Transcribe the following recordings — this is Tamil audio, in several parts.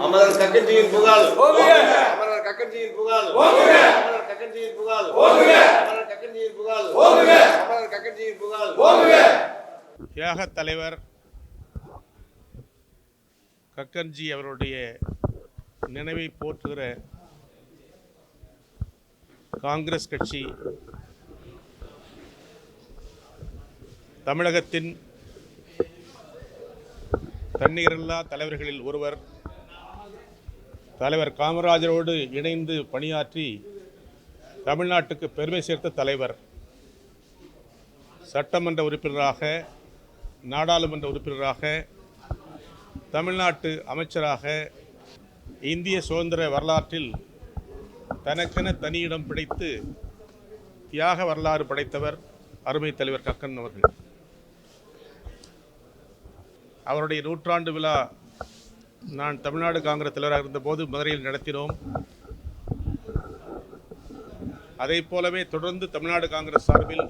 அமரர் கக்கன்ஜியின் புகழ் ஓங்குக. அமரர் கக்கன்ஜியின் புகழ் ஓங்குக. அமரர் கக்கன்ஜியின் புகழ் ஓங்குக. அமரர் கக்கன்ஜியின் புகழ் ஓங்குக. அமரர் கக்கன்ஜியின் புகழ் ஓங்குக. தியாக தலைவர் கக்கன்ஜி அவருடைய நினைவை போற்றுகிற காங்கிரஸ் கட்சி தமிழகத்தின் தன்னிகரில்லா தலைவர்களில் ஒருவர். தலைவர் காமராஜரோடு இணைந்து பணியாற்றி தமிழ்நாட்டுக்கு பெருமை சேர்த்த தலைவர். சட்டமன்ற உறுப்பினராக, நாடாளுமன்ற உறுப்பினராக, தமிழ்நாட்டு அமைச்சராக இந்திய சுதந்திர வரலாற்றில் தனக்கென தனியிடம் பிடித்து தியாக வரலாறு படைத்தவர் அருமை தலைவர் கக்கன் அவர்கள். அவருடைய நூற்றாண்டு விழா நான் தமிழ்நாடு காங்கிரஸ் தலைவராக இருந்தபோது மதுரையில் நடத்தினோம். அதை போலவே தொடர்ந்து தமிழ்நாடு காங்கிரஸ் சார்பில்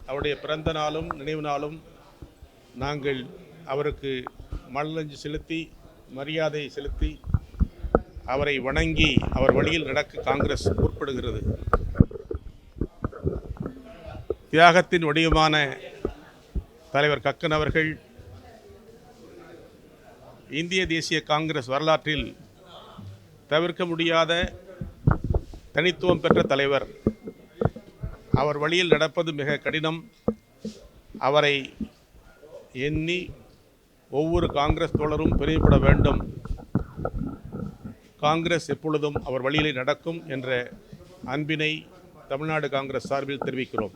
அவருடைய பிறந்த நாளும் நினைவு நாளும் நாங்கள் அவருக்கு மலரஞ்சலி செலுத்தி மரியாதை செலுத்தி அவரை வணங்கி அவர் வழியில் நடக்க காங்கிரஸ் முற்படுகிறது. தியாகத்தின் வடிவமான தலைவர் கக்கன் அவர்கள் இந்திய தேசிய காங்கிரஸ் வரலாற்றில் தவிர்க்க முடியாத தனித்துவம் பெற்ற தலைவர். அவர் வழியில் நடப்பது மிக கடினம். அவரை எண்ணி ஒவ்வொரு காங்கிரஸ் தோழரும் பெருமைப்பட வேண்டும். காங்கிரஸ் எப்பொழுதும் அவர் வழியிலே நடக்கும் என்ற அன்பினை தமிழ்நாடு காங்கிரஸ் சார்பில் தெரிவிக்கிறோம்.